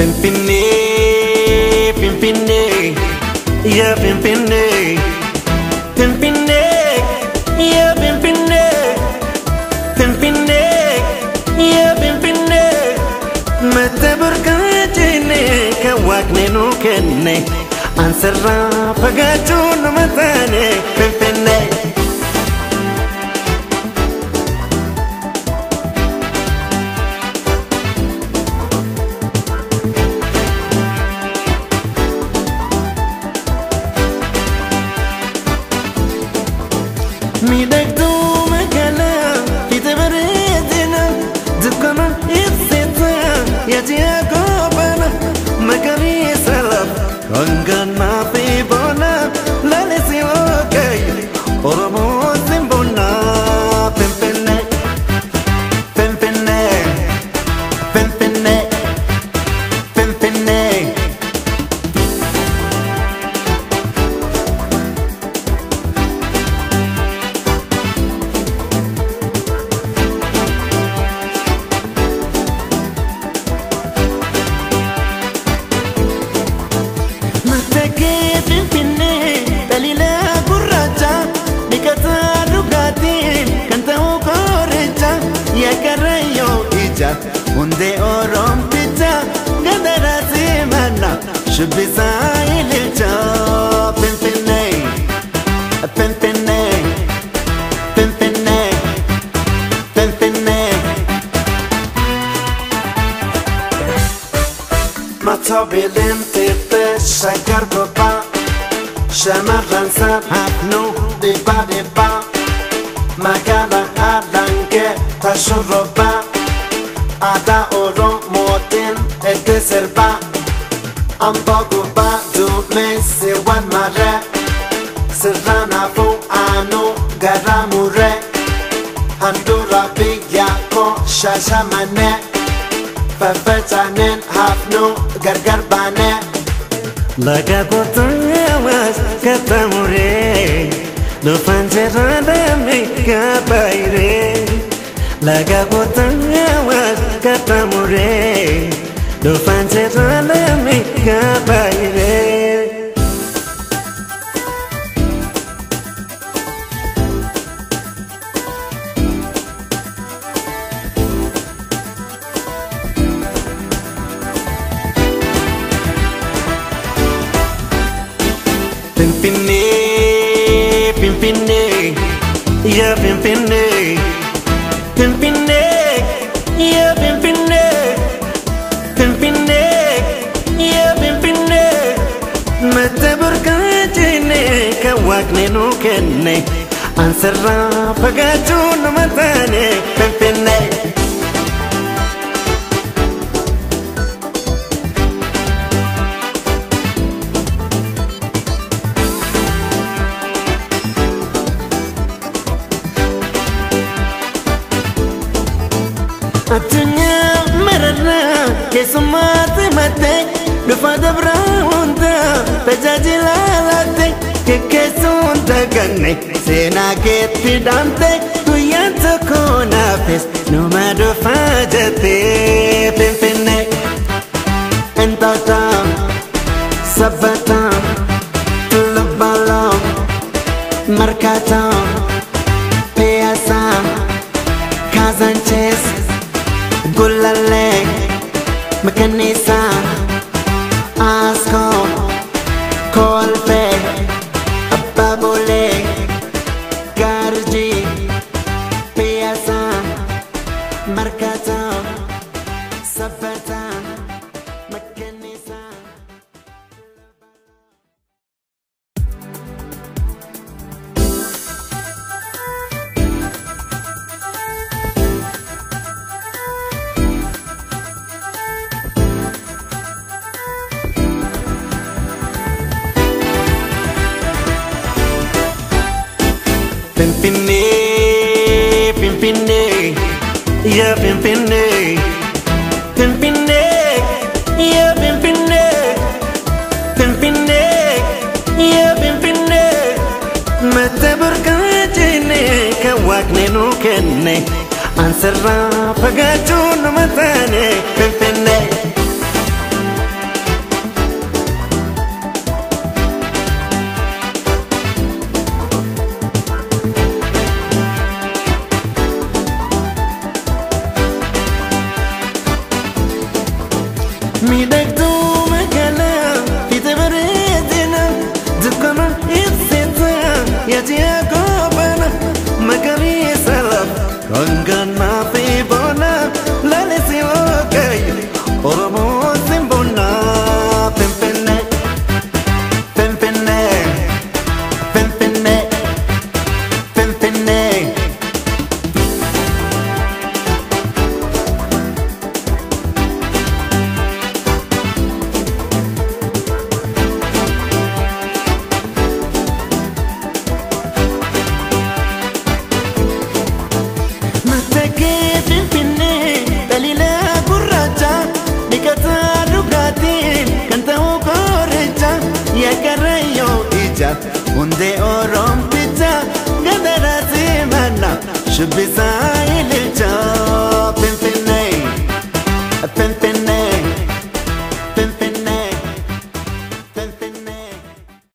Pimpinne, pimpinne, yeah pimpinne, pimpinne, yeah pimpinne, pimpinne, yeah pimpinne. Mata berkacine kawakne nukenne, ansarra pagacun matane pimpinne. Midagdu magala fitabaredina dukana itsita yatia gobana magari salaf kangana pibona lalesi okay oromo simbona pimpinne pimpinne pimpinne pimpinne. Unde orom pizza gadara semana shubisa ilcha pimpinne pimpinne pimpinne pimpinne. Matabilin tete shakar kopa shamarran sa hapno deba magala adanke tashuroba ada oro moten ete serba ambago ba du me se wan mare serrana fo ano garamure handura bigya ko shashamane fafetanen hafno gargarbane laga kotawas katamure no fanzerada me kabaire. Laga kotawas katamure do fanzerada me kabaire. Pimpinne, pimpinne, yeah pimpinne. Pimpinne, yeah pimpinne, pimpinne, yeah pimpinne. Mata berkacine kawakne nukenne, ansarra pagacun matane pimpinne. Atunya merana kesumate mate lupa dabra unta tajajila late kekesunta ganne sena keti dante kuyanta kona pes numado fajate pimpinne entata sabata tulubalo markata peasa Kazanches Gulale Mekanisa Asko Kolpe Ababole Garji Piasa Markata Sabata Mekanisa. Pimpinne, pimpinne, yeah pimpinne, pimpinne, yeah pimpinne, pimpinne, yeah pimpinne. Mata berkacine kawakne nukenne, ansarra pagacun matane pimpinne. ميدكتو مكانا في تبريدنا دكنا إبسيتا يتياكو بنا مكاني سلام كنغنا في بنا لا نسيوكي أرمو سنبنا بمبنا بمبنا بمبنا بمبنا Unde orom pizza, gadara zimana, shubisa ilcha.